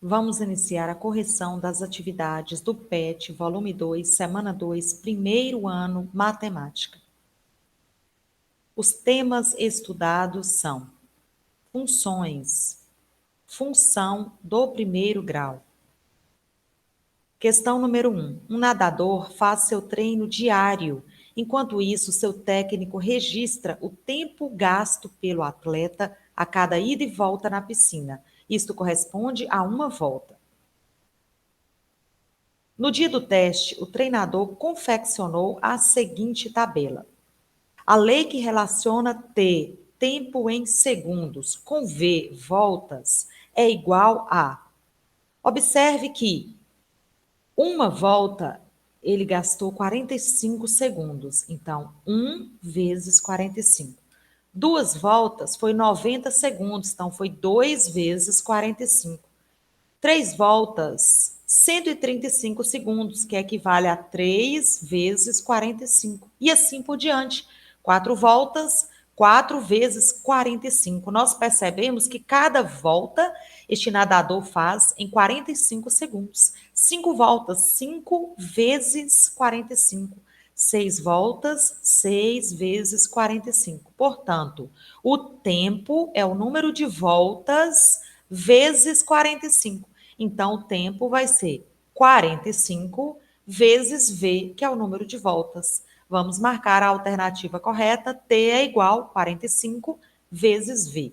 Vamos iniciar a correção das atividades do PET, volume 2, semana 2, primeiro ano, matemática. Os temas estudados são funções, função do primeiro grau. Questão número 1. Um nadador faz seu treino diário. Enquanto isso, seu técnico registra o tempo gasto pelo atleta a cada ida e volta na piscina. Isto corresponde a uma volta. No dia do teste, o treinador confeccionou a seguinte tabela. A lei que relaciona T, tempo em segundos, com V, voltas, é igual a... Observe que uma volta ele gastou 45 segundos. Então, 1 vezes 45. Duas voltas foi 90 segundos. Então, foi 2 vezes 45. 3 voltas, 135 segundos, que equivale a 3 vezes 45. E assim por diante. 4 voltas, 4 vezes 45. Nós percebemos que cada volta este nadador faz em 45 segundos. 5 voltas, 5 vezes 45. 6 voltas, 6 vezes 45. Portanto, o tempo é o número de voltas vezes 45. Então, o tempo vai ser 45 vezes V, que é o número de voltas. Vamos marcar a alternativa correta. T é igual a 45 vezes V.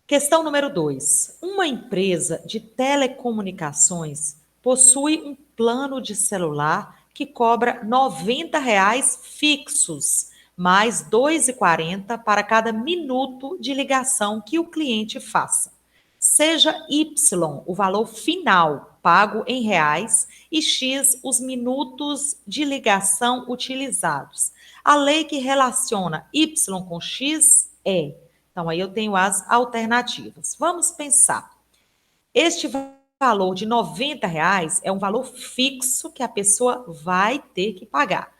Questão número 2. Uma empresa de telecomunicações possui um plano de celular que cobra R$ 90 fixos, mais R$ 2,40 para cada minuto de ligação que o cliente faça. Seja Y o valor final pago em reais e X os minutos de ligação utilizados. A lei que relaciona Y com X é... Então, aí eu tenho as alternativas. Vamos pensar. Este valor de R$ 90 é um valor fixo que a pessoa vai ter que pagar.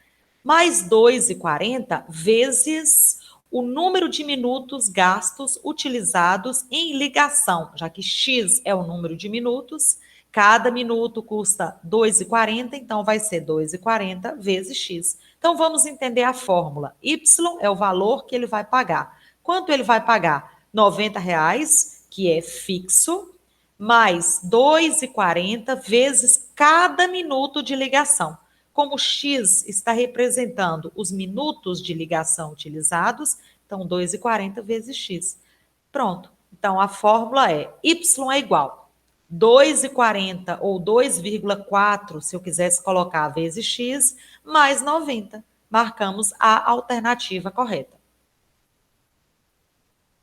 Mais R$ 2,40 vezes o número de minutos gastos utilizados em ligação, já que X é o número de minutos, cada minuto custa R$ 2,40, então vai ser 2,40 vezes X. Então, vamos entender a fórmula. Y é o valor que ele vai pagar. Quanto ele vai pagar? R$ 90, que é fixo, mais 2,40 vezes cada minuto de ligação. Como X está representando os minutos de ligação utilizados, então 2,40 vezes X. Pronto. Então a fórmula é Y é igual 2,40 ou 2,4, se eu quisesse colocar vezes X, mais 90. Marcamos a alternativa correta.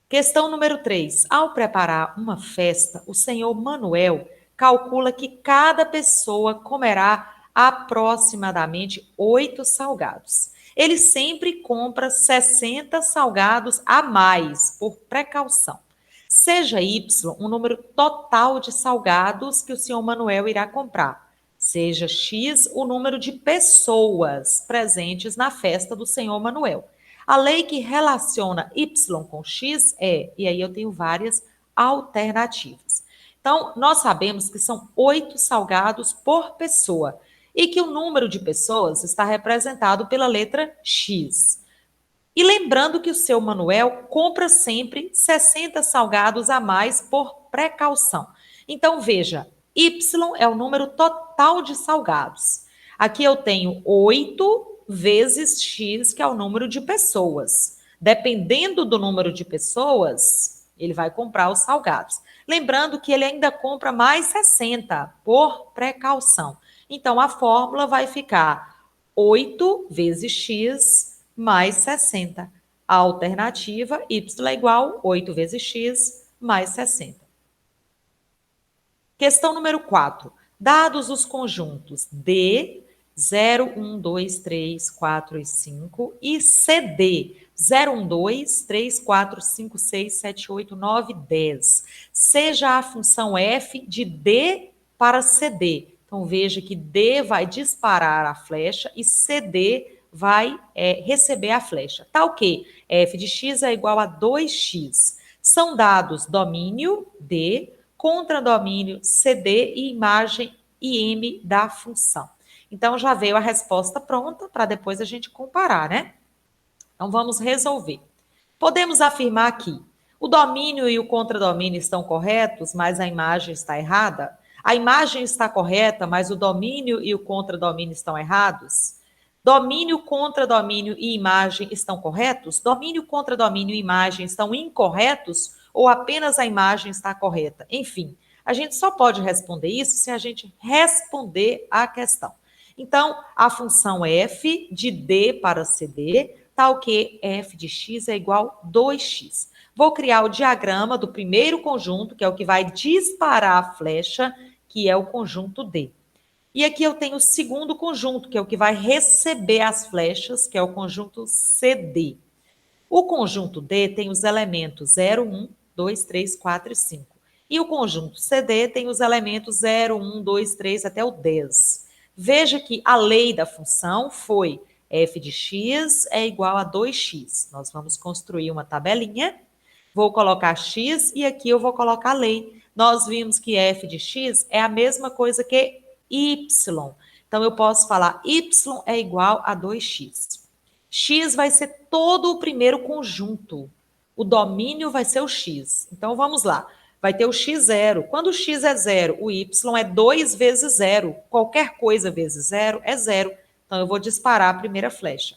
Questão número 3. Ao preparar uma festa, o senhor Manuel calcula que cada pessoa comerá aproximadamente 8 salgados. Ele sempre compra 60 salgados a mais, por precaução. Seja Y o número total de salgados que o senhor Manuel irá comprar. Seja X o número de pessoas presentes na festa do senhor Manuel. A lei que relaciona Y com X é, e aí eu tenho várias alternativas. Então, nós sabemos que são 8 salgados por pessoa e que o número de pessoas está representado pela letra X. E lembrando que o seu Manuel compra sempre 60 salgados a mais por precaução. Então, veja, Y é o número total de salgados. Aqui eu tenho 8 vezes X, que é o número de pessoas. Dependendo do número de pessoas, ele vai comprar os salgados. Lembrando que ele ainda compra mais 60 por precaução. Então, a fórmula vai ficar 8 vezes X mais 60. A alternativa, Y é igual a 8 vezes X mais 60. Questão número 4. Dados os conjuntos D, 0, 1, 2, 3, 4 e 5 e CD, 0, 1, 2, 3, 4, 5, 6, 7, 8, 9, 10. Seja a função f de D para CD. Então, veja que D vai disparar a flecha e CD vai receber a flecha. Tá o quê? F de x é igual a 2x. São dados domínio D, contradomínio CD e imagem IM da função. Então, já veio a resposta pronta para depois a gente comparar, né? Então, vamos resolver. Podemos afirmar que o domínio e o contradomínio estão corretos, mas a imagem está errada? A imagem está correta, mas o domínio e o contradomínio estão errados? Domínio, contradomínio e imagem estão corretos? Domínio, contradomínio e imagem estão incorretos? Ou apenas a imagem está correta? Enfim, a gente só pode responder isso se a gente responder à questão. Então, a função f de d para cd, tal que f de x é igual a 2x. Vou criar o diagrama do primeiro conjunto, que é o que vai disparar a flecha, que é o conjunto D. E aqui eu tenho o segundo conjunto, que é o que vai receber as flechas, que é o conjunto CD. O conjunto D tem os elementos 0, 1, 2, 3, 4 e 5. E o conjunto CD tem os elementos 0, 1, 2, 3 até o 10. Veja que a lei da função foi f de x é igual a 2x. Nós vamos construir uma tabelinha. Vou colocar x e aqui eu vou colocar a lei. Nós vimos que f de x é a mesma coisa que y. Então, eu posso falar y é igual a 2x. X vai ser todo o primeiro conjunto. O domínio vai ser o x. Então, vamos lá. Vai ter o x0. Quando o x é 0, o y é 2 vezes 0. Qualquer coisa vezes 0 é 0. Então, eu vou disparar a primeira flecha.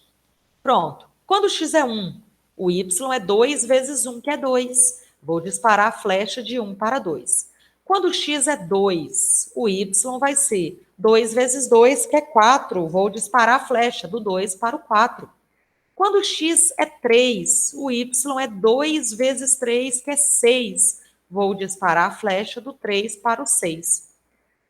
Pronto. Quando o x é 1, o y é 2 vezes 1, que é 2. Vou disparar a flecha de 1 para 2. Quando o x é 2, o y vai ser 2 vezes 2, que é 4. Vou disparar a flecha do 2 para o 4. Quando o x é 3, o y é 2 vezes 3, que é 6. Vou disparar a flecha do 3 para o 6.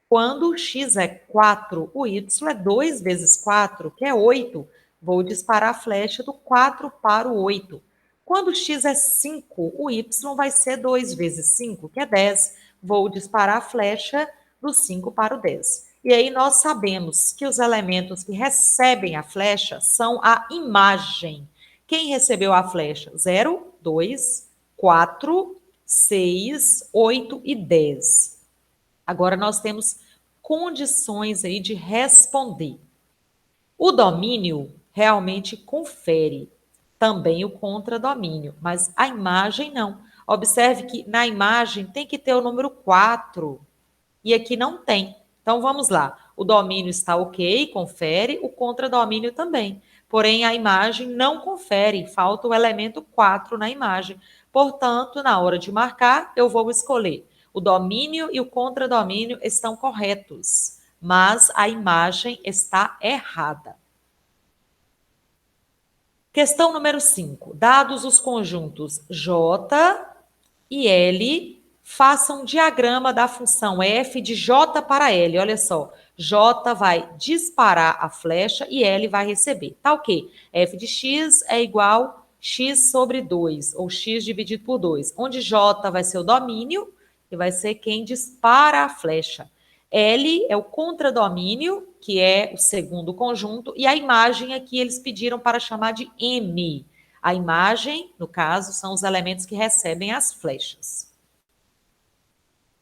Quando o x é 4, o y é 2 vezes 4, que é 8. Vou disparar a flecha do 4 para o 8. Quando o x é 5, o y vai ser 2 vezes 5, que é 10. Vou disparar a flecha do 5 para o 10. E aí nós sabemos que os elementos que recebem a flecha são a imagem. Quem recebeu a flecha? 0, 2, 4, 6, 8 e 10. Agora nós temos condições aí de responder. O domínio realmente confere também o contradomínio, mas a imagem não. Observe que na imagem tem que ter o número 4 e aqui não tem. Então vamos lá. O domínio está ok, confere, o contradomínio também. Porém, a imagem não confere, falta o elemento 4 na imagem. Portanto, na hora de marcar, eu vou escolher o domínio e o contradomínio estão corretos, mas a imagem está errada. Questão número 5. Dados os conjuntos J e L, faça um diagrama da função f de J para L. Olha só, J vai disparar a flecha e L vai receber. Tá ok? F de x é igual a x sobre 2, ou x dividido por 2, onde J vai ser o domínio e vai ser quem dispara a flecha. L é o contradomínio, que é o segundo conjunto, e a imagem aqui eles pediram para chamar de M. A imagem, no caso, são os elementos que recebem as flechas.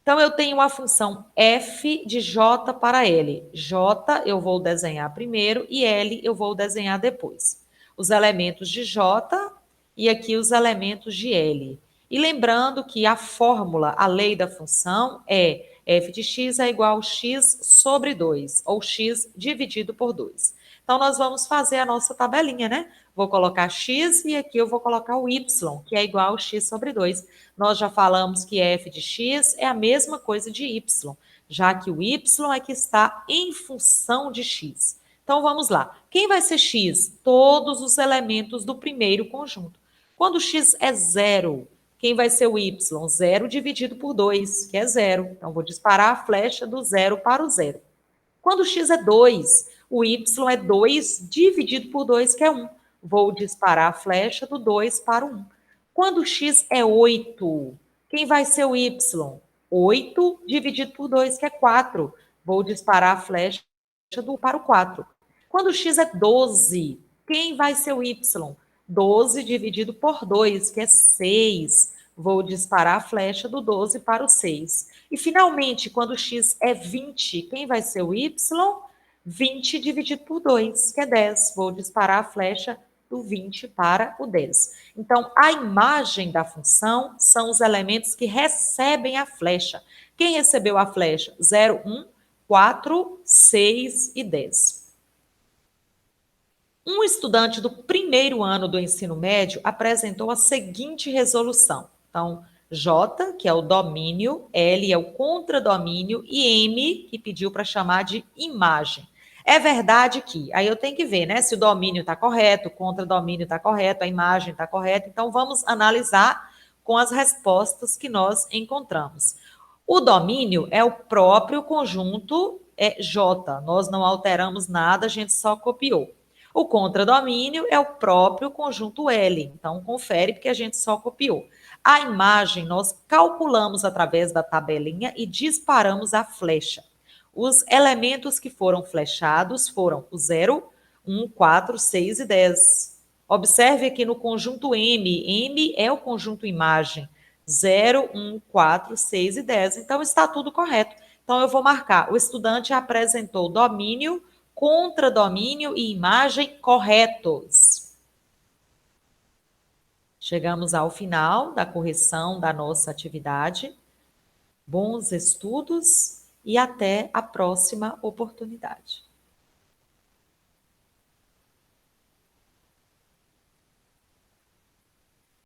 Então, eu tenho a função f de j para L. J eu vou desenhar primeiro e L eu vou desenhar depois. Os elementos de j e aqui os elementos de L. E lembrando que a fórmula, a lei da função é f de x é igual a x sobre 2, ou x dividido por 2. Então, nós vamos fazer a nossa tabelinha, né? Vou colocar x e aqui eu vou colocar o y, que é igual a x sobre 2. Nós já falamos que f de x é a mesma coisa de y, já que o y é que está em função de x. Então, vamos lá. Quem vai ser x? Todos os elementos do primeiro conjunto. Quando x é 0, quem vai ser o y? 0 dividido por 2, que é 0. Então, vou disparar a flecha do 0 para o 0. Quando x é 2, o y é 2 dividido por 2, que é 1. Vou disparar a flecha do 2 para o 1. Quando x é 8, quem vai ser o y? 8 dividido por 2, que é 4. Vou disparar a flecha do para o 4. Quando x é 12, quem vai ser o y? 12 dividido por 2, que é 6. Vou disparar a flecha do 12 para o 6. E, finalmente, quando x é 20, quem vai ser o y? 20 dividido por 2, que é 10. Vou disparar a flecha do 20 para o 10. Então, a imagem da função são os elementos que recebem a flecha. Quem recebeu a flecha? 0, 1, 4, 6 e 10. Um estudante do primeiro ano do ensino médio apresentou a seguinte resolução. Então, J, que é o domínio, L é o contradomínio e M, que pediu para chamar de imagem. É verdade que, aí eu tenho que ver, né, se o domínio está correto, o contradomínio está correto, a imagem está correta. Então, vamos analisar com as respostas que nós encontramos. O domínio é o próprio conjunto J. Nós não alteramos nada, a gente só copiou. O contradomínio é o próprio conjunto L. Então, confere porque a gente só copiou. A imagem nós calculamos através da tabelinha e disparamos a flecha. Os elementos que foram flechados foram o 0, 1, 4, 6 e 10. Observe aqui no conjunto M. M é o conjunto imagem. 0, 1, 4, 6 e 10. Então, está tudo correto. Então, eu vou marcar. O estudante apresentou domínio, contradomínio e imagem corretos. Chegamos ao final da correção da nossa atividade. Bons estudos e até a próxima oportunidade.